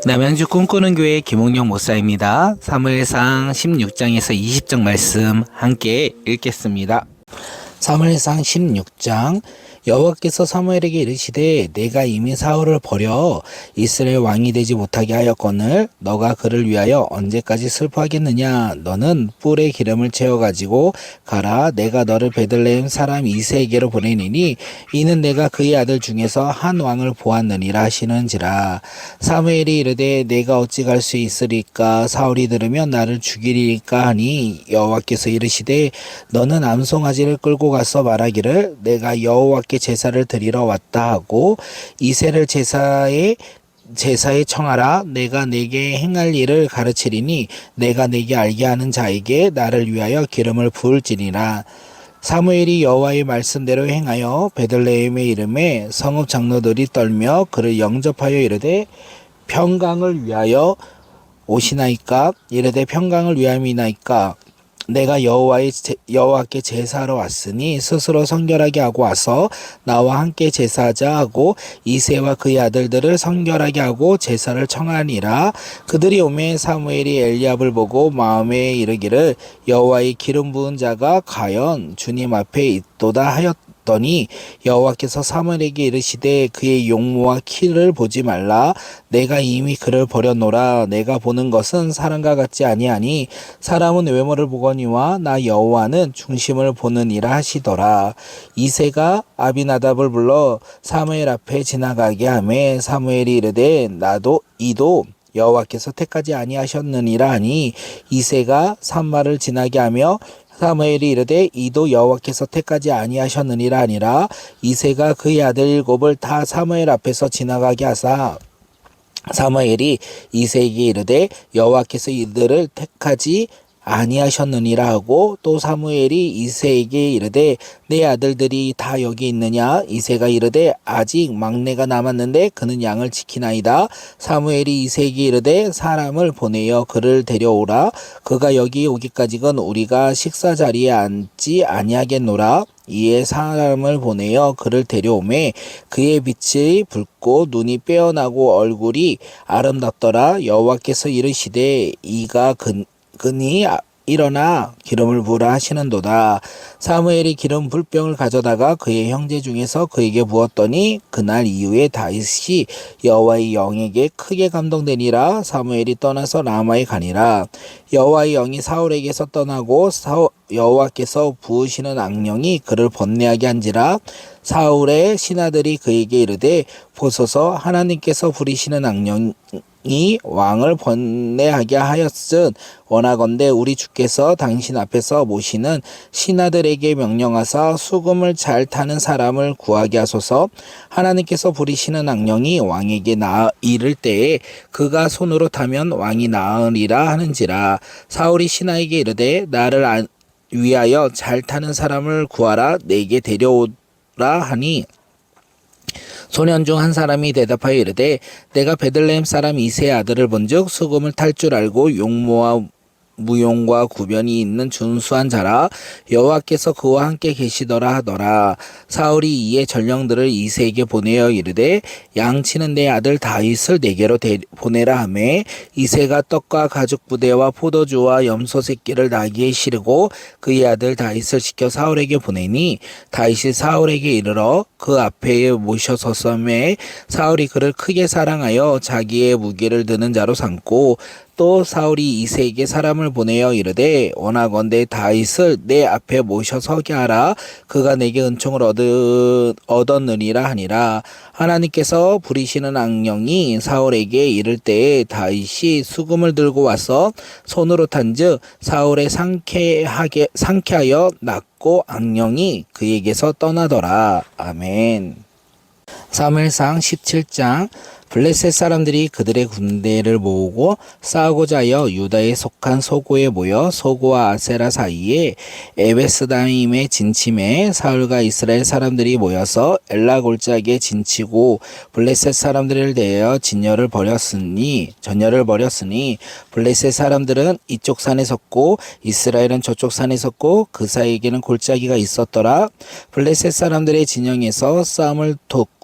남양주 꿈꾸는 교회 김홍영 목사입니다. 사무엘상 16장에서 20장 말씀 함께 읽겠습니다. 사무엘상 16장 여호와께서 사무엘에게 이르시되 내가 이미 사울을 버려 이스라엘 왕이 되지 못하게 하였거늘 너가 그를 위하여 언제까지 슬퍼하겠느냐. 너는 뿔에 기름을 채워 가지고 가라. 내가 너를 베들레헴 사람 이새에게로 보내니니 이는 내가 그의 아들 중에서 한 왕을 보았느니라 하시는지라. 사무엘이 이르되 내가 어찌 갈 수 있으리까. 사울이 들으면 나를 죽이리까 하니 여호와께서 이르시되 너는 암송아지를 끌고 가서 말하기를 내가 여호와께 제사를 드리러 왔다 하고 이새를 제사에 청하라. 내가 내게 행할 일을 가르치리니 내가 내게 알게 하는 자에게 나를 위하여 기름을 부을지니라. 사무엘이 여호와의 말씀대로 행하여 베들레헴의 이름에 성읍 장로들이 떨며 그를 영접하여 이르되 평강을 위하여 오시나이까. 이르되 평강을 위함이나이까. 내가 여호와께 제사하러 왔으니 스스로 성결하게 하고 와서 나와 함께 제사하자 하고 이새와 그의 아들들을 성결하게 하고 제사를 청하니라. 그들이 오매 사무엘이 엘리압을 보고 마음에 이르기를 여호와의 기름 부은 자가 과연 주님 앞에 있도다 하였더니 여호와께서 사무엘에게 이르시되 그의 용모와 키를 보지 말라. 내가 이미 그를 버렸노라. 내가 보는 것은 사람과 같지 아니하니 사람은 외모를 보거니와 나 여호와는 중심을 보느니라 하시더라. 이새가 아비나답을 불러 사무엘 앞에 지나가게 하매 사무엘이 이르되 이도 여호와께서 택하지 아니하셨느니라 하니 이새가 산마를 지나게 하며 사무엘이 이르되 이도 여호와께서 택하지 아니하셨느니라 하니라. 이새가 그의 아들 7을 다 사무엘 앞에서 지나가게 하사 사무엘이 이새에게 이르되 여호와께서 이들을 택하지 아니하셨느니라 하고 또 사무엘이 이새에게 이르되 내 아들들이 다 여기 있느냐. 이새가 이르되 아직 막내가 남았는데 그는 양을 지키나이다. 사무엘이 이새에게 이르되 사람을 보내어 그를 데려오라. 그가 여기 오기까지는 우리가 식사 자리에 앉지 아니하겠노라. 이에 사람을 보내어 그를 데려오매 그의 빛이 붉고 눈이 빼어나고 얼굴이 아름답더라. 여호와께서 이르시되 이가 그니 일어나 기름을 부으라 하시는도다. 사무엘이 기름 불병을 가져다가 그의 형제 중에서 그에게 부었더니 그날 이후에 다윗이 여호와의 영에게 크게 감동되니라. 사무엘이 떠나서 라마에 가니라. 여호와의 영이 사울에게서 떠나고 여호와께서 부으시는 악령이 그를 번뇌하게 한지라. 사울의 신하들이 그에게 이르되 보소서 하나님께서 부리시는 악령이 왕을 번뇌하게 하였은 원하건대 우리 주께서 당신 앞에서 모시는 신하들에게 명령하사 수금을 잘 타는 사람을 구하게 하소서. 하나님께서 부리시는 악령이 왕에게 이를 때에 그가 손으로 타면 왕이 나으리라 하는지라. 사울이 신하에게 이르되 나를 위하여 잘 타는 사람을 구하라. 내게 데려오라 하니 소년 중 한 사람이 대답하여 이르되 내가 베들레헴 사람 이새의 아들을 본즉 수금을 탈 줄 알고 용모와 무용과 구변이 있는 준수한 자라. 여호와께서 그와 함께 계시더라 하더라. 사울이 이에 전령들을 이새에게 보내어 이르되 양치는 내 아들 다윗을 내게로 보내라 하매 이새가 떡과 가죽 부대와 포도주와 염소 새끼를 나귀에 실고 그의 아들 다윗을 시켜 사울에게 보내니 다윗이 사울에게 이르러 그 앞에 모셔섰음에 사울이 그를 크게 사랑하여 자기의 무기를 드는 자로 삼고 또 사울이 이새에게 사람을 보내어 이르되 원하건대 다윗을 내 앞에 모셔 서게 하라. 그가 내게 은총을 얻었느니라 하니라. 하나님께서 부리시는 악령이 사울에게 이를 때에 다윗이 수금을 들고 와서 손으로 탄즉 사울의 상쾌하여 낫고 악령이 그에게서 떠나더라. 아멘. 사무엘상 17장 블레셋 사람들이 그들의 군대를 모으고 싸우고자 하여 유다에 속한 소고에 모여 소고와 아세라 사이에 에베스다임에 진침해 사울과 이스라엘 사람들이 모여서 엘라 골짜기에 진치고 블레셋 사람들을 대하여 전열을 벌였으니 블레셋 사람들은 이쪽 산에 섰고 이스라엘은 저쪽 산에 섰고 그 사이에게는 골짜기가 있었더라. 블레셋 사람들의 진영에서 싸움을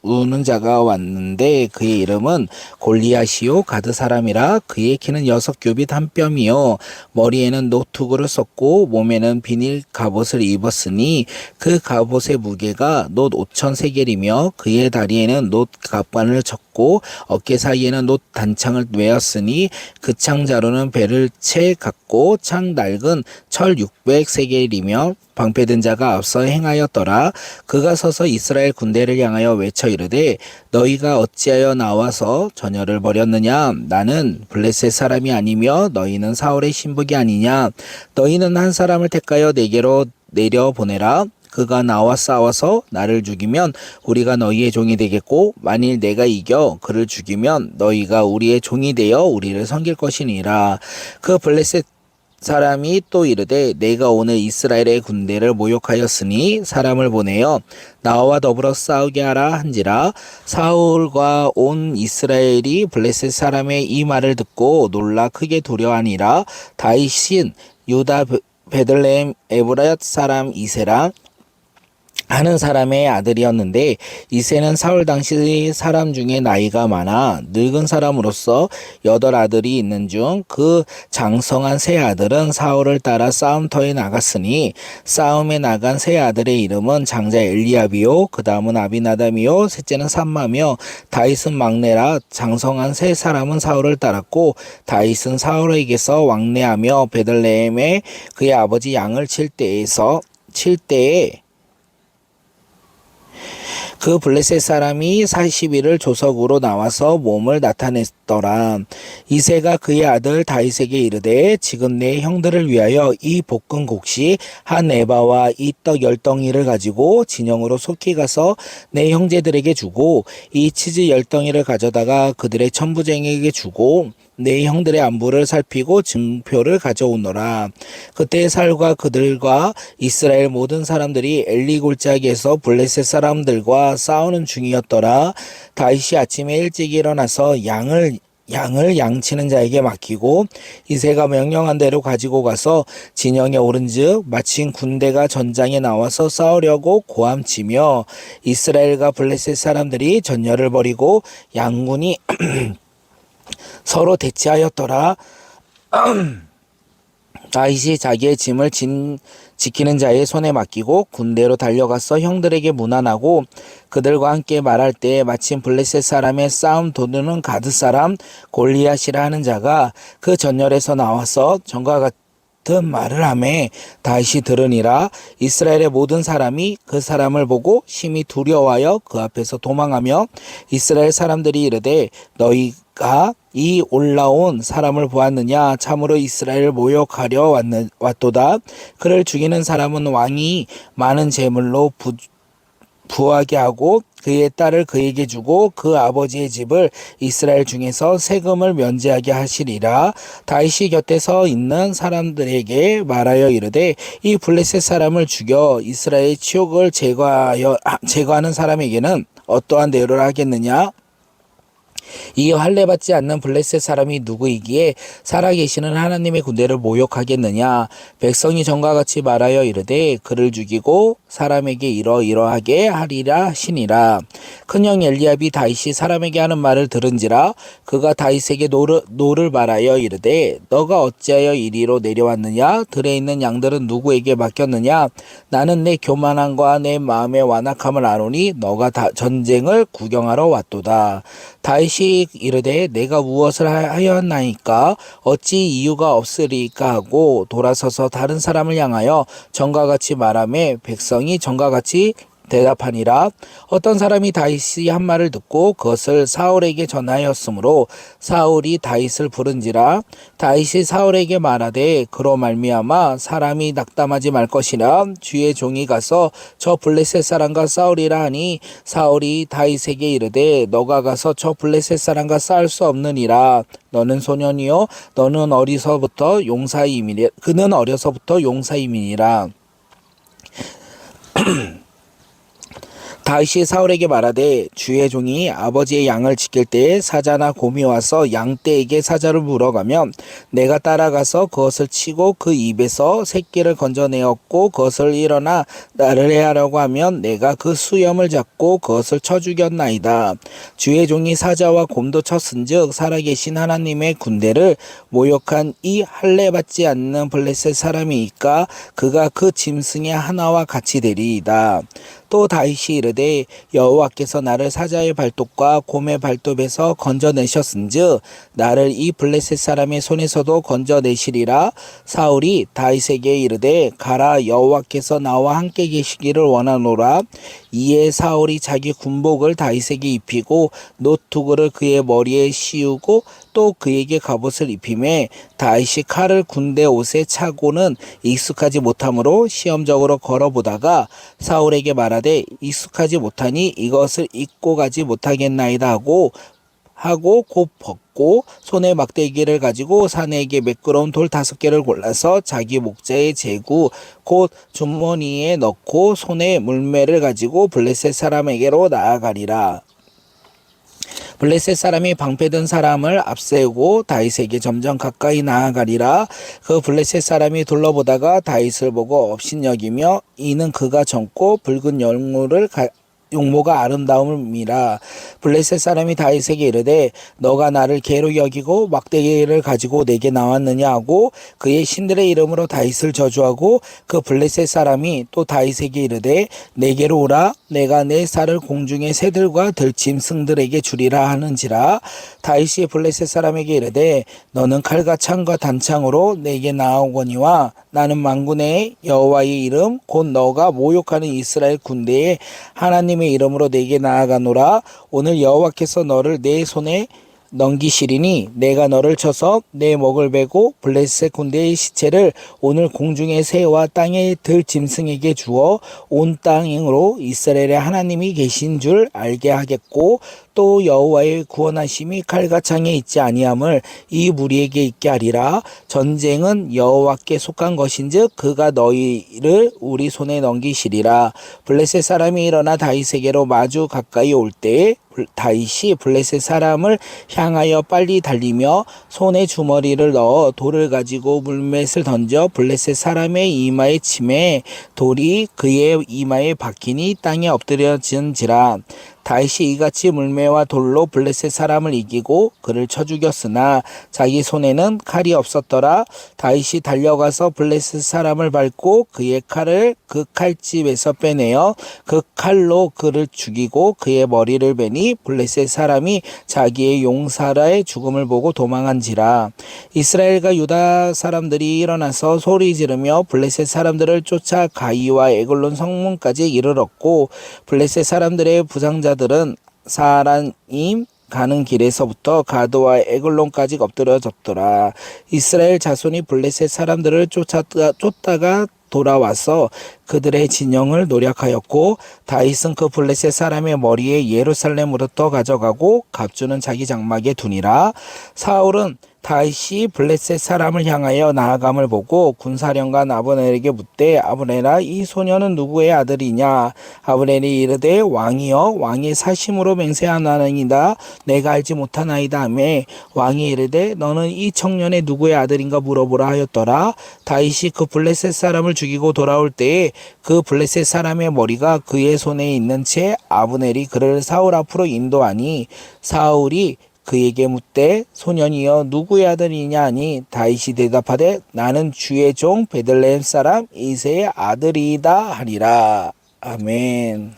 우는 자가 왔는데 그의 이름은 골리앗이요 가드 사람이라. 그의 키는 6규빗 한 뼘이요 머리에는 노투구를 썼고 몸에는 비닐 갑옷을 입었으니 그 갑옷의 무게가 놋 5천 세겔이며 그의 다리에는 놋 갑관을 쳤고 어깨 사이에는 놋 단창을 메었으니 그 창 자루는 배를 채 갖고 창 낡은 철 600세겔이며 방패든 자가 앞서 행하였더라. 그가 서서 이스라엘 군대를 향하여 외쳐 이르되 너희가 어찌하여 나와서 전열을 벌였느냐. 나는 블레셋 사람이 아니며 너희는 사울의 신복이 아니냐. 너희는 한 사람을 택하여 내게로 내려보내라. 그가 나와 싸워서 나를 죽이면 우리가 너희의 종이 되겠고 만일 내가 이겨 그를 죽이면 너희가 우리의 종이 되어 우리를 섬길 것이니라. 그 블레셋 사람이 또 이르되 내가 오늘 이스라엘의 군대를 모욕하였으니 사람을 보내어 나와 더불어 싸우게 하라 한지라. 사울과 온 이스라엘이 블레셋 사람의 이 말을 듣고 놀라 크게 두려워하니라. 다윗은 유다 베들레헴 에브랏 사람 이세라 하는 사람의 아들이었는데 이새는 사울 당시 사람 중에 나이가 많아 늙은 사람으로서 8 아들이 있는 중 그 장성한 세 아들은 사울을 따라 싸움터에 나갔으니 싸움에 나간 세 아들의 이름은 장자 엘리압이요 그 다음은 아비나답이요 셋째는 삼마며 다윗은 막내라. 장성한 세 사람은 사울을 따랐고 다윗은 사울에게서 왕래하며 베들레헴에 그의 아버지 양을 칠 때에 그 블레셋 사람이 40일을 조석으로 나와서 몸을 나타냈더라. 이새가 그의 아들 다윗에게 이르되 지금 내 형들을 위하여 이 볶은 곡식 한 에바와 이 떡 10덩이를 가지고 진영으로 속히 가서 내 형제들에게 주고 이 치즈 10덩이를 가져다가 그들의 천부장에게 주고 내 형들의 안부를 살피고 증표를 가져오너라. 그때 사울과 그들과 이스라엘 모든 사람들이 엘리 골짜기에서 블레셋 사람들과 싸우는 중이었더라. 다윗이 아침에 일찍 일어나서 양을 양치는 자에게 맡기고 이새가 명령한 대로 가지고 가서 진영에 오른즉 마침 군대가 전장에 나와서 싸우려고 고함치며 이스라엘과 블레셋 사람들이 전열을 벌이고 양군이 서로 대치하였더라. 다윗이 자기의 짐을 지키는 자의 손에 맡기고 군대로 달려가서 형들에게 문안하고 그들과 함께 말할 때 마침 블레셋 사람의 싸움 도두는 가드 사람 골리앗이라 하는 자가 그 전열에서 나와서 전과 같은 말을 하매 다윗이 들으니라. 이스라엘의 모든 사람이 그 사람을 보고 심히 두려워하여 그 앞에서 도망하며 이스라엘 사람들이 이르되 너희가 이 올라온 사람을 보았느냐. 참으로 이스라엘을 모욕하려 왔도다. 그를 죽이는 사람은 왕이 많은 재물로 부하게 하고 그의 딸을 그에게 주고 그 아버지의 집을 이스라엘 중에서 세금을 면제하게 하시리라. 다윗이 곁에 서 있는 사람들에게 말하여 이르되 이 블레셋 사람을 죽여 이스라엘의 치욕을 제거하는 사람에게는 어떠한 대우를 하겠느냐. 이 할례받지 않는 블레셋 사람이 누구이기에 살아계시는 하나님의 군대를 모욕하겠느냐. 백성이 전과 같이 말하여 이르되 그를 죽이고 사람에게 이러이러하게 하리라 하시니라. 큰형 엘리압이 다윗이 사람에게 하는 말을 들은지라. 그가 다윗에게 노를 말하여 이르되 너가 어찌하여 이리로 내려왔느냐. 들에 있는 양들은 누구에게 맡겼느냐. 나는 내 교만함과 내 마음의 완악함을 아노니 너가 전쟁을 구경하러 왔도다. 다윗이 이르되 내가 무엇을 하였나이까. 어찌 이유가 없으리까 하고 돌아서서 다른 사람을 향하여 전과 같이 말하며 백성이 전과 같이 대답하니라. 어떤 사람이 다윗이 한 말을 듣고 그것을 사울에게 전하였으므로 사울이 다윗을 부른지라. 다윗이 사울에게 말하되 그로 말미암아 사람이 낙담하지 말 것이라. 주의 종이 가서 저 블레셋 사람과 싸우리라 하니 사울이 다윗에게 이르되 너가 가서 저 블레셋 사람과 싸울 수 없느니라. 너는 소년이요 너는 어리서부터 용사임이라. 그는 어려서부터 용사임이니라. 다윗이 사울에게 말하되 주의 종이 아버지의 양을 지킬 때에 사자나 곰이 와서 양떼에게 사자를 물어가면 내가 따라가서 그것을 치고 그 입에서 새끼를 건져내었고 그것을 일어나 나를 해하려고 하면 내가 그 수염을 잡고 그것을 쳐 죽였나이다. 주의 종이 사자와 곰도 쳤은즉 살아계신 하나님의 군대를 모욕한 이 할례 받지 않는 블레셋 사람이니까 그가 그 짐승의 하나와 같이 되리이다. 또 다윗이 이르되 여호와께서 나를 사자의 발톱과 곰의 발톱에서 건져내셨은즉 나를 이 블레셋 사람의 손에서도 건져내시리라. 사울이 다윗에게 이르되 가라, 여호와께서 나와 함께 계시기를 원하노라. 이에 사울이 자기 군복을 다윗에게 입히고 노투구를 그의 머리에 씌우고 또 그에게 갑옷을 입히매 다윗이 칼을 군대 옷에 차고는 익숙하지 못하므로 시험적으로 걸어보다가 사울에게 말하되 익숙하지 못하니 이것을 입고 가지 못하겠나이다 하고 곧 벗고 손에 막대기를 가지고 사내에게 매끄러운 돌 5개를 골라서 자기 목자의 제구 곧 주머니에 넣고 손에 물매를 가지고 블레셋 사람에게로 나아가리라. 블레셋 사람이 방패든 사람을 앞세우고 다윗에게 점점 가까이 나아가리라. 그 블레셋 사람이 둘러보다가 다윗을 보고 업신여기며 이는 그가 젊고 붉은 용모가 아름다움이라. 블레셋 사람이 다윗에게 이르되 너가 나를 개로 여기고 막대기를 가지고 내게 나왔느냐 하고 그의 신들의 이름으로 다윗을 저주하고 그 블레셋 사람이 또 다윗에게 이르되 내게로 오라, 내가 내 쌀을 공중의 새들과 들짐승들에게 주리라 하는지라. 다윗이 블레셋 사람에게 이르되 너는 칼과 창과 단창으로 내게 나아오거니와 나는 만군의 여호와의 이름 곧 너가 모욕하는 이스라엘 군대의 하나님의 이름으로 내게 나아가노라. 오늘 여호와께서 너를 내 손에 넘기시리니 내가 너를 쳐서 내 목을 베고 블레셋 군대의 시체를 오늘 공중의 새와 땅의 들짐승에게 주어 온 땅으로 이스라엘의 하나님이 계신 줄 알게 하겠고 또 여호와의 구원하심이 칼과 창에 있지 아니함을 이 무리에게 있게 하리라. 전쟁은 여호와께 속한 것인즉 그가 너희를 우리 손에 넘기시리라. 블레셋 사람이 일어나 다윗에게로 마주 가까이 올 때에 다윗이 블레셋 사람을 향하여 빨리 달리며 손에 주머니를 넣어 돌을 가지고 물맷을 던져 블레셋 사람의 이마에 치매 돌이 그의 이마에 박히니 땅에 엎드려진지라. 다윗이 이같이 물매와 돌로 블레셋 사람을 이기고 그를 쳐 죽였으나 자기 손에는 칼이 없었더라. 다윗이 달려가서 블레셋 사람을 밟고 그의 칼을 그 칼집에서 빼내어 그 칼로 그를 죽이고 그의 머리를 베니 블레셋 사람이 자기의 용사라의 죽음을 보고 도망한지라. 이스라엘과 유다 사람들이 일어나서 소리 지르며 블레셋 사람들을 쫓아 가이와 에글론 성문까지 이르렀고 블레셋 사람들의 부상자들은 사라임 가는 길에서부터 가드와 에글론까지 엎드려졌더라. 이스라엘 자손이 블레셋 사람들을 쫓다가 돌아와서 그들의 진영을 노략하였고 다윗은 그 블레셋 사람의 머리에 예루살렘으로부터 가져가고 갑주는 자기 장막에 두니라. 사울은 다윗이 블레셋 사람을 향하여 나아감을 보고 군사령관 아브넬에게 묻되 아브넬아, 이 소녀는 누구의 아들이냐? 아브넬이 이르되 왕이여, 왕의 사심으로 맹세하나이다. 내가 알지 못하나이다 하매 왕이 이르되 너는 이 청년의 누구의 아들인가 물어보라 하였더라. 다윗이 그 블레셋 사람을 죽이고 돌아올 때에 그 블레셋 사람의 머리가 그의 손에 있는 채 아브넬이 그를 사울 앞으로 인도하니 사울이 그에게 묻되 소년이여 누구의 아들이냐 하니 다윗이 대답하되 나는 주의 종 베들레헴 사람 이새의 아들이다 하리라. 아멘.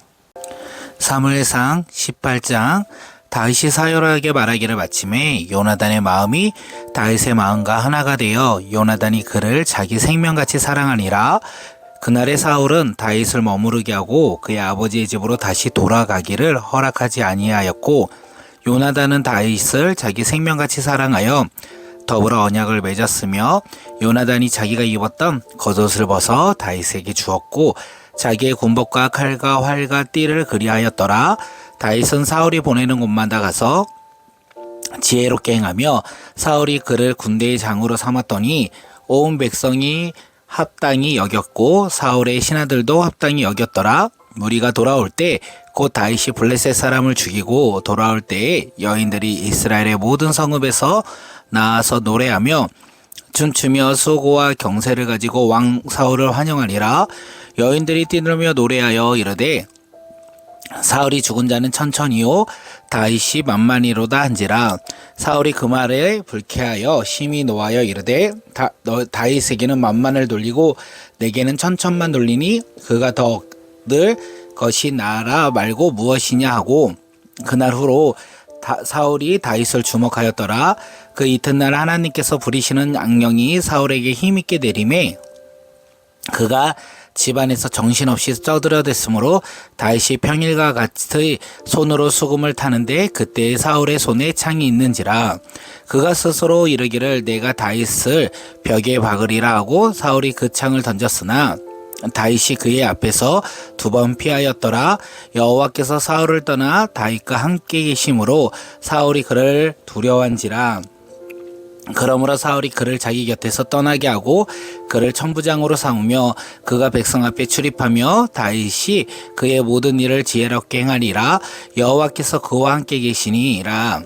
사무엘상 18장. 다윗이 사울에게 말하기를 마침에 요나단의 마음이 다윗의 마음과 하나가 되어 요나단이 그를 자기 생명같이 사랑하니라. 그날에 사울은 다윗을 머무르게 하고 그의 아버지의 집으로 다시 돌아가기를 허락하지 아니하였고 요나단은 다윗을 자기 생명같이 사랑하여 더불어 언약을 맺었으며 요나단이 자기가 입었던 겉옷을 벗어 다윗에게 주었고 자기의 군복과 칼과 활과 띠를 그리하였더라. 다윗은 사울이 보내는 곳마다 가서 지혜롭게 행하며 사울이 그를 군대의 장으로 삼았더니 온 백성이 합당히 여겼고 사울의 신하들도 합당히 여겼더라. 무리가 돌아올 때 곧 다윗이 블레셋 사람을 죽이고 돌아올 때에 여인들이 이스라엘의 모든 성읍에서 나와서 노래하며 춤추며 수고와 경세를 가지고 왕 사울을 환영하리라. 여인들이 뛰놀며 노래하여 이르되 사울이 죽은 자는 천천히요 다윗이 만만이로다 한지라. 사울이 그 말에 불쾌하여 심히 노하여 이르되 다윗에게는 만만을 돌리고 내게는 천천만 돌리니 그가 더 얻을 것이 나라 말고 무엇이냐 하고 그날 후로 사울이 다윗을 주목하였더라. 그 이튿날 하나님께서 부리시는 악령이 사울에게 힘있게 내림에 그가 집안에서 정신없이 쩌들어댔으므로 다윗이 평일과 같이 손으로 수금을 타는데 그때 사울의 손에 창이 있는지라. 그가 스스로 이르기를 내가 다윗을 벽에 박으리라 하고 사울이 그 창을 던졌으나 다윗이 그의 앞에서 2번 피하였더라. 여호와께서 사울을 떠나 다윗과 함께 계심으로 사울이 그를 두려워한지라. 그러므로 사울이 그를 자기 곁에서 떠나게 하고 그를 천부장으로 삼으며 그가 백성 앞에 출입하며 다윗이 그의 모든 일을 지혜롭게 행하리라. 여호와께서 그와 함께 계시니라.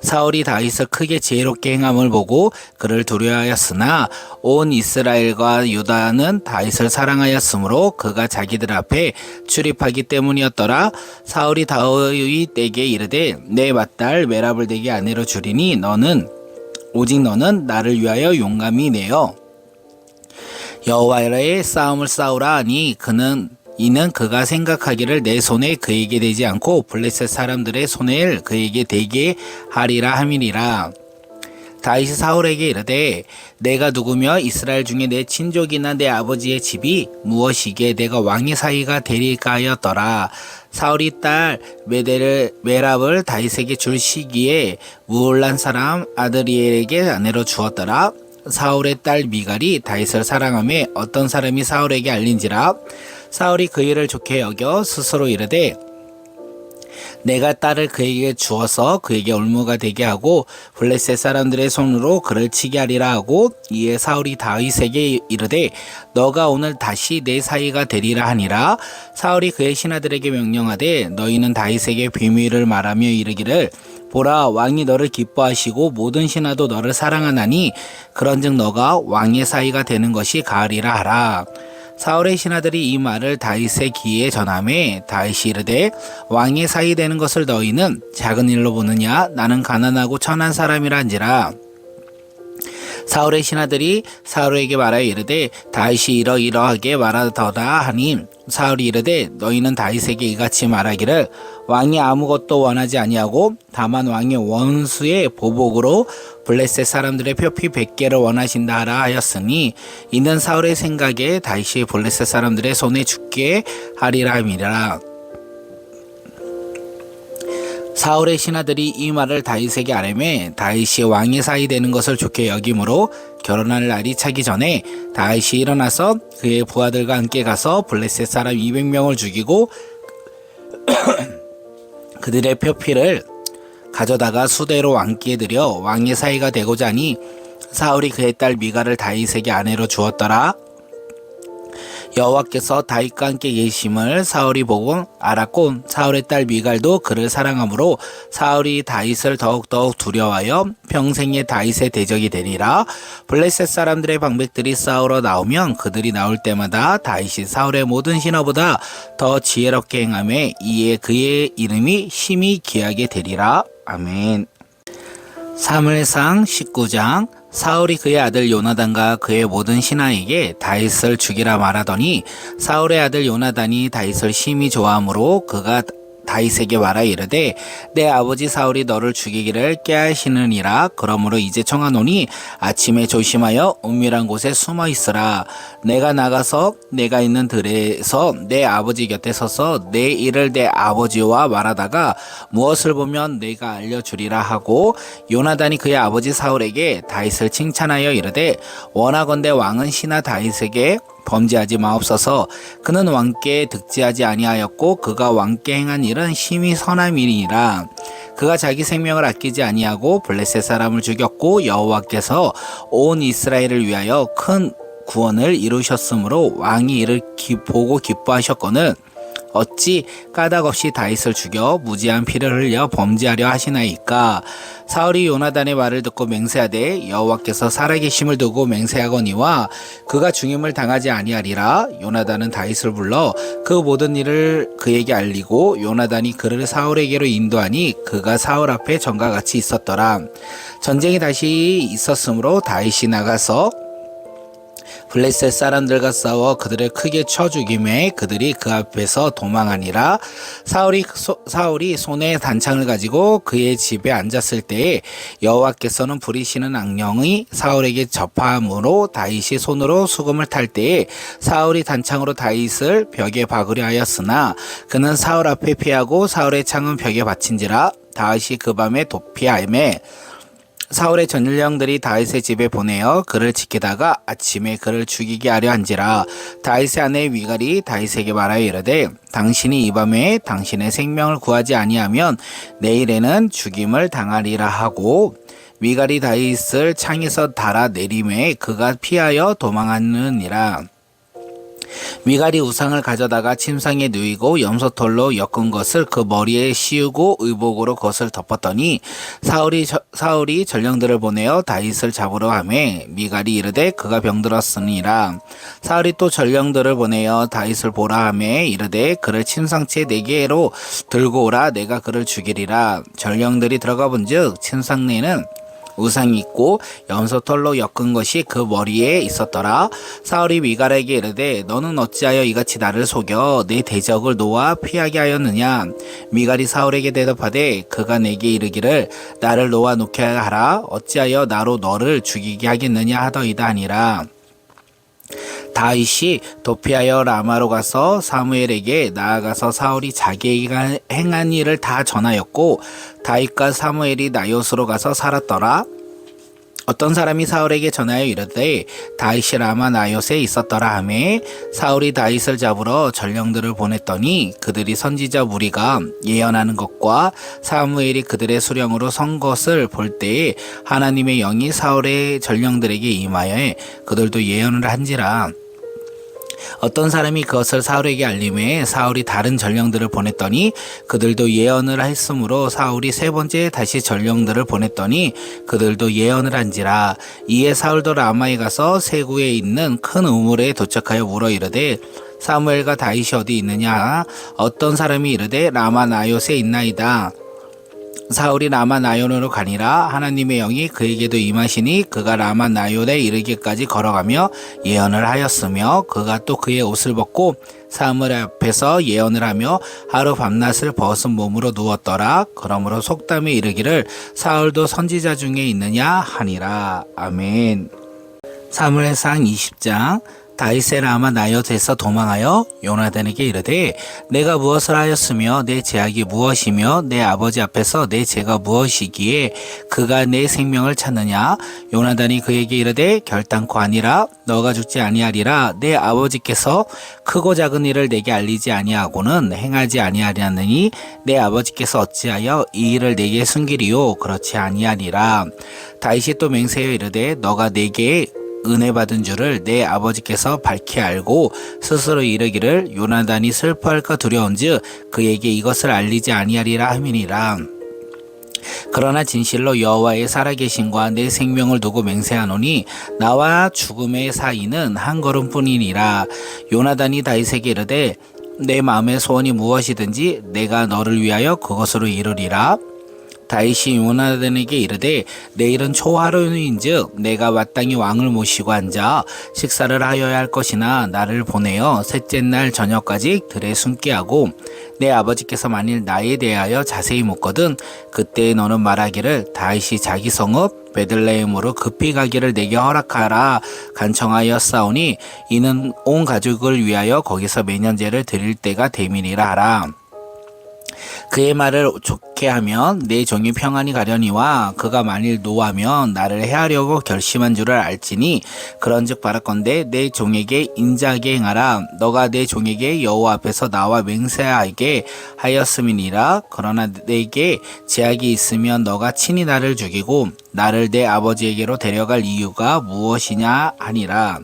사울이 다윗을 크게 지혜롭게 행함을 보고 그를 두려워하였으나 온 이스라엘과 유다는 다윗을 사랑하였으므로 그가 자기들 앞에 출입하기 때문이었더라. 사울이 다윗에게 이르되 내 맏딸 메랍을 내게 아내로 주리니 오직 너는 나를 위하여 용감히 내어 여호와의 싸움을 싸우라 하니 이는 그가 생각하기를 내 손에 그에게 되지 않고 블레셋 사람들의 손에 그에게 되게 하리라 함이니라. 다윗이 사울에게 이르되 내가 누구며 이스라엘 중에 내 친족이나 내 아버지의 집이 무엇이기에 내가 왕의 사위가 되리까 하였더라. 사울이 딸 메랍을 다윗에게 줄 시기에 무올란 사람 아드리엘에게 아내로 주었더라. 사울의 딸 미갈이 다윗을 사랑하며 어떤 사람이 사울에게 알린지라. 사울이 그 일을 좋게 여겨 스스로 이르되 내가 딸을 그에게 주어서 그에게 올무가 되게 하고 블레셋 사람들의 손으로 그를 치게 하리라 하고 이에 사울이 다윗에게 이르되 너가 오늘 다시 내 사위가 되리라 하니라. 사울이 그의 신하들에게 명령하되 너희는 다윗에게 비밀을 말하며 이르기를 보라 왕이 너를 기뻐하시고 모든 신하도 너를 사랑하나니 그런즉 너가 왕의 사위가 되는 것이 가을이라 하라. 사울의 신하들이 이 말을 다윗의 귀에 전하매 다윗이 이르되 왕의 사위 되는 것을 너희는 작은 일로 보느냐 나는 가난하고 천한 사람이라 한지라. 사울의 신하들이 사울에게 말하여 이르되 다윗이 이러이러하게 말하더다 하니 사울이 이르되 너희는 다윗에게 이같이 말하기를 왕이 아무것도 원하지 아니하고 다만 왕의 원수의 보복으로 블레셋 사람들의 표피 100개를 원하신다 하라 하였으니 이는 사울의 생각에 다윗이 블레셋 사람들의 손에 죽게 하리라 함이라. 사울의 신하들이 이 말을 다윗에게 아뢰매 다윗이 왕의 사위 되는 것을 좋게 여김으로 결혼할 날이 차기 전에 다윗이 일어나서 그의 부하들과 함께 가서 블레셋 사람 200명을 죽이고 그들의 표피를 가져다가 수대로 왕께 드려 왕의 사위가 되고자 하니 사울이 그의 딸 미갈을 다윗에게 아내로 주었더라. 여호와께서 다윗과 함께 계심을 사울이 보고 알았고 사울의 딸 미갈도 그를 사랑하므로 사울이 다윗을 더욱더욱 두려워하여 평생에 다윗의 대적이 되리라. 블레셋 사람들의 방백들이 싸우러 나오면 그들이 나올 때마다 다윗이 사울의 모든 신하보다 더 지혜롭게 행하며 이에 그의 이름이 심히 귀하게 되리라. 아멘. 사무엘상 19장. 사울이 그의 아들 요나단과 그의 모든 신하에게 다윗을 죽이라 말하더니 사울의 아들 요나단이 다윗을 심히 좋아하므로 그가 다윗에게 말하여 이르되 내 아버지 사울이 너를 죽이기를 꾀하시느니라. 그러므로 이제 청하노니 아침에 조심하여 은밀한 곳에 숨어 있으라. 내가 나가서 내가 있는 들에서 내 아버지 곁에 서서 내 일을 내 아버지와 말하다가 무엇을 보면 내가 알려주리라 하고 요나단이 그의 아버지 사울에게 다윗을 칭찬하여 이르되 원하건대 왕은 신하 다윗에게 범죄하지 마옵소서. 그는 왕께 득지하지 아니하였고 그가 왕께 행한 일은 심히 선함이니라. 그가 자기 생명을 아끼지 아니하고 블레셋 사람을 죽였고 여호와께서 온 이스라엘을 위하여 큰 구원을 이루셨으므로 왕이 이를 보고 기뻐하셨거늘 어찌 까닭없이 다윗을 죽여 무지한 피를 흘려 범죄하려 하시나이까. 사울이 요나단의 말을 듣고 맹세하되 여호와께서 살아계심을 두고 맹세하거니와 그가 죽임을 당하지 아니하리라. 요나단은 다윗을 불러 그 모든 일을 그에게 알리고 요나단이 그를 사울에게로 인도하니 그가 사울 앞에 전과 같이 있었더라. 전쟁이 다시 있었으므로 다윗이 나가서 블레셋 사람들과 싸워 그들을 크게 쳐 죽임에 그들이 그 앞에서 도망하니라. 사울이 손에 단창을 가지고 그의 집에 앉았을 때에 여호와께서는 부리시는 악령이 사울에게 접함으로 다윗이 손으로 수금을 탈 때에 사울이 단창으로 다윗을 벽에 박으려 하였으나 그는 사울 앞에 피하고 사울의 창은 벽에 받친지라. 다윗이 그 밤에 도피하매 사울의 전령들이 다윗의 집에 보내어 그를 지키다가 아침에 그를 죽이게 하려 한지라. 다윗의 아내 미갈이 다윗에게 말하여 이르되 당신이 이 밤에 당신의 생명을 구하지 아니하면 내일에는 죽임을 당하리라 하고 미갈이 다윗을 창에서 달아 내림에 그가 피하여 도망하느니라. 미갈이 우상을 가져다가 침상에 누이고 염소털로 엮은 것을 그 머리에 씌우고 의복으로 그것을 덮었더니 사울이 전령들을 보내어 다윗을 잡으러 하매 미갈이 이르되 그가 병들었으니라. 사울이 또 전령들을 보내어 다윗을 보라 하매 이르되 그를 침상채 4개로 들고 오라. 내가 그를 죽이리라. 전령들이 들어가 본즉 침상내는 우상이 있고 염소털로 엮은 것이 그 머리에 있었더라. 사울이 미갈에게 이르되 너는 어찌하여 이같이 나를 속여 내 대적을 놓아 피하게 하였느냐. 미갈이 사울에게 대답하되 그가 내게 이르기를 나를 놓아 놓게 하라. 어찌하여 나로 너를 죽이게 하겠느냐 하더이다 하니라. 다윗이 도피하여 라마로 가서 사무엘에게 나아가서 사울이 자기가 행한 일을 다 전하였고 다윗과 사무엘이 나요스로 가서 살았더라. 어떤 사람이 사울에게 전하여 이르되 다윗이 라마 나요스에 있었더라 하매 사울이 다윗을 잡으러 전령들을 보냈더니 그들이 선지자 무리가 예언하는 것과 사무엘이 그들의 수령으로 선 것을 볼 때에 하나님의 영이 사울의 전령들에게 임하여 그들도 예언을 한지라. 어떤 사람이 그것을 사울에게 알림해 사울이 다른 전령들을 보냈더니 그들도 예언을 했으므로 사울이 3번째 다시 전령들을 보냈더니 그들도 예언을 한지라. 이에 사울도 라마에 가서 세구에 있는 큰 우물에 도착하여 물어 이르되 사무엘과 다윗이 어디 있느냐. 어떤 사람이 이르되 라마 나요스에 있나이다. 사울이 라마 나요노로 가니라. 하나님의 영이 그에게도 임하시니 그가 라마 나요에 이르기까지 걸어가며 예언을 하였으며 그가 또 그의 옷을 벗고 사무엘 앞에서 예언을 하며 하루 밤낮을 벗은 몸으로 누웠더라. 그러므로 속담에 이르기를 사울도 선지자 중에 있느냐 하니라. 아멘. 사무엘상 20장. 다윗의 라마 나요트에서 도망하여 요나단에게 이르되 내가 무엇을 하였으며 내 죄악이 무엇이며 내 아버지 앞에서 내 죄가 무엇이기에 그가 내 생명을 찾느냐. 요나단이 그에게 이르되 결단코 아니라 너가 죽지 아니하리라. 내 아버지께서 크고 작은 일을 내게 알리지 아니하고는 행하지 아니하리하느니 내 아버지께서 어찌하여 이 일을 내게 숨기리요. 그렇지 아니하리라. 다윗이 또 맹세하여 이르되 너가 내게 은혜 받은 줄을 내 아버지께서 밝히 알고 스스로 이르기를 요나단이 슬퍼할까 두려운즉 그에게 이것을 알리지 아니하리라 함이니라. 그러나 진실로 여호와의 살아계심과 내 생명을 두고 맹세하노니 나와 죽음의 사이는 한 걸음뿐이니라. 요나단이 다윗에게 이르되 내 마음의 소원이 무엇이든지 내가 너를 위하여 그것으로 이루리라. 다윗이 요나단에게 이르되 내일은 초하루인즉 내가 마땅히 왕을 모시고 앉아 식사를 하여야 할 것이나 나를 보내어 셋째 날 저녁까지 들에 숨게 하고 내 아버지께서 만일 나에 대하여 자세히 묻거든 그때 너는 말하기를 다윗이 자기 성읍 베들레헴으로 급히 가기를 내게 허락하라 간청하였사오니 이는 온 가족을 위하여 거기서 매년제를 드릴 때가 되밀이라 하라. 그의 말을 좋게 하면 내 종이 평안히 가려니와 그가 만일 노하면 나를 해하려고 결심한 줄을 알지니 그런즉 바랄건대 내 종에게 인자하게 행하라. 너가 내 종에게 여호와 앞에서 나와 맹세하게 하였음이니라. 그러나 내게 제약이 있으면 너가 친히 나를 죽이고 나를 내 아버지에게로 데려갈 이유가 무엇이냐 하니라.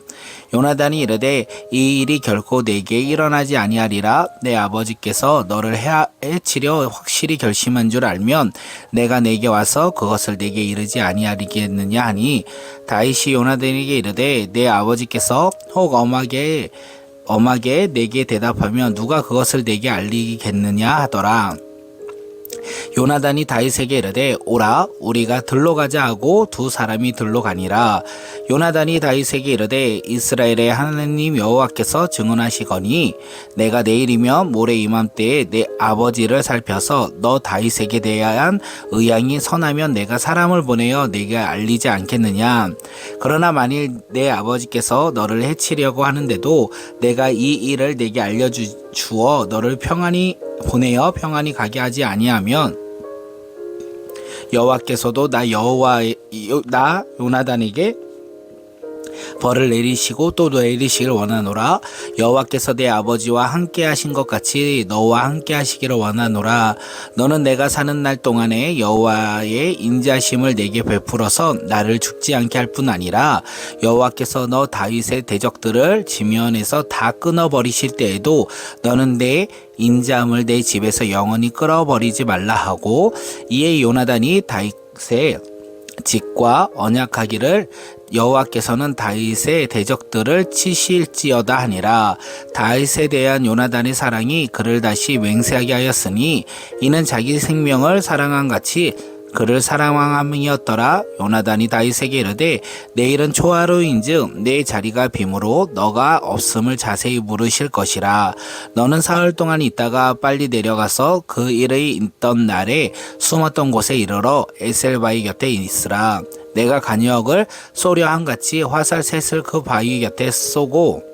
요나단이 이르되 이 일이 결코 내게 일어나지 아니하리라. 내 아버지께서 너를 해치려 확실히 결심한 줄 알면 내가 내게 와서 그것을 내게 이르지 아니하리겠느냐 하니, 다윗이 요나단에게 이르되 내 아버지께서 혹 엄하게 내게 대답하면 누가 그것을 내게 알리겠느냐 하더라. 요나단이 다윗에게 이르되 오라, 우리가 들로 가자 하고 두 사람이 들로 가니라. 요나단이 다윗에게 이르되 이스라엘의 하나님 여호와께서 증언하시거니 내가 내일이면 모레 이맘때에 내 아버지를 살펴서 너 다윗에게 대한 의향이 선하면 내가 사람을 보내어 내게 알리지 않겠느냐. 그러나 만일 내 아버지께서 너를 해치려고 하는데도 내가 이 일을 내게 알려주어 너를 평안히 보내어 평안히 가게 하지 아니하면 여호와께서도 나 요나단에게 벌을 내리시고 또 내리시기를 원하노라. 여호와께서 내 아버지와 함께 하신 것 같이 너와 함께 하시기를 원하노라. 너는 내가 사는 날 동안에 여호와의 인자심을 내게 베풀어서 나를 죽지 않게 할 뿐 아니라 여호와께서 너 다윗의 대적들을 지면에서 다 끊어버리실 때에도 너는 내 인자함을 내 집에서 영원히 끌어버리지 말라 하고, 이에 요나단이 다윗의 직과 언약하기를 여호와께서는 다윗의 대적들을 치실지어다 하니라. 다윗에 대한 요나단의 사랑이 그를 다시 맹세하게 하였으니 이는 자기 생명을 사랑한 같이 그를 사랑함이었더라. 요나단이 다윗에게 이르되 내일은 초하루인즉 내 자리가 빔으로 너가 없음을 자세히 물으실 것이라. 너는 사흘 동안 있다가 빨리 내려가서 그 일이 있던 날에 숨었던 곳에 이르러 에셀 바위 곁에 있으라. 내가 간역을 쏘려 한같이 화살 셋을 그 바위 곁에 쏘고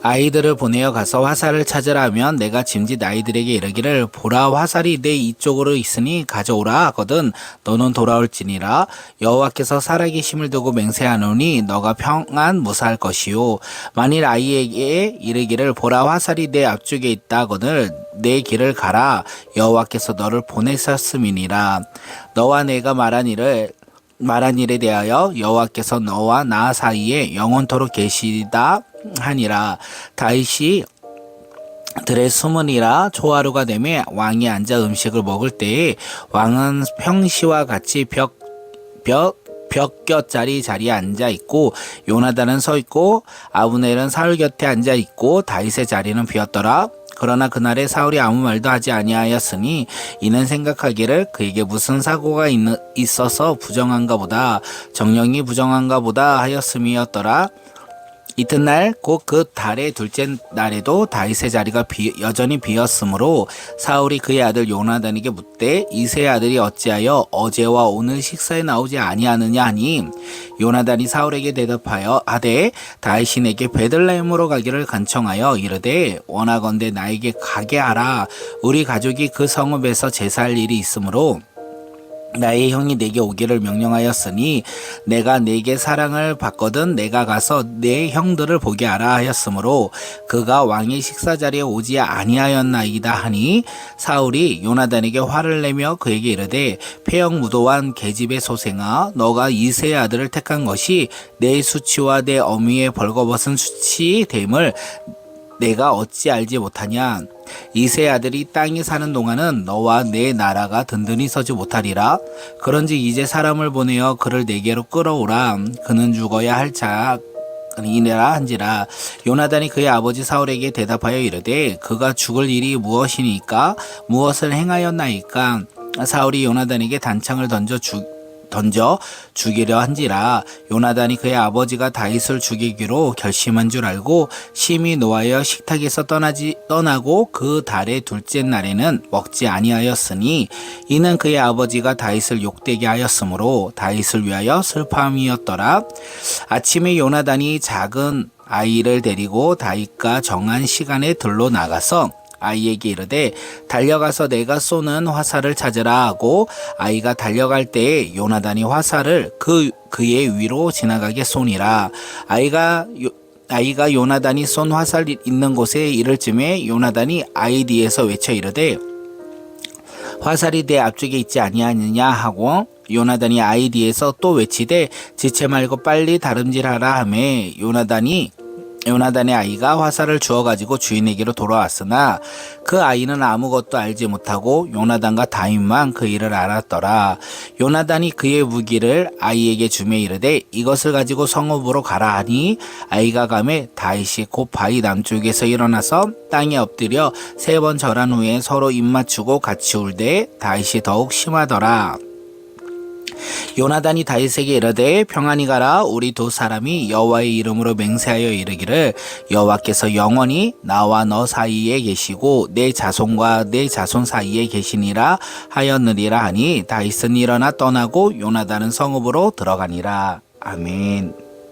아이들을 보내어 가서 화살을 찾으라 하면 내가 짐짓 아이들에게 이르기를 보라, 화살이 내 이쪽으로 있으니 가져오라 하거든 너는 돌아올지니라. 여호와께서 살아계심을 두고 맹세하노니 너가 평안 무사할 것이요. 만일 아이에게 이르기를 보라, 화살이 내 앞쪽에 있다 하거늘 내 길을 가라. 여호와께서 너를 보내셨음이니라. 너와 내가 말한 일에 대하여 여호와께서 너와 나 사이에 영원토록 계시다 하니라. 다윗이 들에 숨으니라. 초하루가 되매 왕이 앉아 음식을 먹을 때에 왕은 평시와 같이 벽곁자리 자리에 앉아 있고 요나단은 서 있고 아브넬은 사울 곁에 앉아 있고 다윗의 자리는 비었더라. 그러나 그날에 사울이 아무 말도 하지 아니하였으니 이는 생각하기를 그에게 무슨 사고가 있어서 부정한가 보다, 정령이 부정한가 보다 하였음이었더라. 이튿날 곧 그 달의 둘째 날에도 다윗의 자리가 여전히 비었으므로 사울이 그의 아들 요나단에게 묻되 이새의 아들이 어찌하여 어제와 오늘 식사에 나오지 아니하느냐 하니, 요나단이 사울에게 대답하여 하되 다윗이 내게 베들레헴으로 가기를 간청하여 이르되 원하건대 나에게 가게 하라. 우리 가족이 그 성읍에서 제사할 일이 있으므로 나의 형이 내게 오기를 명령하였으니 내가 내게 사랑을 받거든 내가 가서 내 형들을 보게 하라 하였으므로 그가 왕의 식사 자리에 오지 아니하였나이다 하니, 사울이 요나단에게 화를 내며 그에게 이르되 폐역 무도한 계집의 소생아, 너가 이새의 아들을 택한 것이 내 수치와 내 어미의 벌거벗은 수치됨을 내가 어찌 알지 못하냐. 이새의 아들이 땅에 사는 동안은 너와 내 나라가 든든히 서지 못하리라. 그런즉 이제 사람을 보내어 그를 내게로 끌어오라. 그는 죽어야 할 자이니라 한지라. 요나단이 그의 아버지 사울에게 대답하여 이르되 그가 죽을 일이 무엇이니까? 무엇을 행하였나이까? 사울이 요나단에게 단창을 던져 죽이려 한지라. 요나단이 그의 아버지가 다윗을 죽이기로 결심한 줄 알고 심히 노하여 식탁에서 떠나고 그 달의 둘째 날에는 먹지 아니하였으니 이는 그의 아버지가 다윗을 욕되게 하였으므로 다윗을 위하여 슬픔이었더라. 아침에 요나단이 작은 아이를 데리고 다윗과 정한 시간에 들로 나가서 아이에게 이르되 달려가서 내가 쏘는 화살을 찾으라 하고, 아이가 달려갈 때에 요나단이 화살을 그의 위로 지나가게 쏘니라. 아이가 요나단이 쏜 화살이 있는 곳에 이를 쯤에 요나단이 아이 뒤에서 외쳐 이르되 화살이 내 앞쪽에 있지 아니하느냐 하고 요나단이 아이 뒤에서 또 외치되 지체 말고 빨리 다름질하라 하매 요나단의 아이가 화살을 주워 가지고 주인에게로 돌아왔으나 그 아이는 아무것도 알지 못하고 요나단과 다윗만 그 일을 알았더라. 요나단이 그의 무기를 아이에게 주며 이르되 이것을 가지고 성읍으로 가라 하니 아이가 가매 다윗이 곧 바위 남쪽에서 일어나서 땅에 엎드려 3번 절한 후에 서로 입맞추고 같이 울되 다윗이 더욱 심하더라. 요나단이 다윗에게 이르되 평안히 가라. 우리 두 사람이 여호와의 이름으로 맹세하여 이르기를 여호와께서 영원히 나와 너 사이에 계시고 내 자손과 내 자손 사이에 계시니라 하였느니라 하니 다윗은 일어나 떠나고 요나단은 성읍으로 들어가니라. 아멘.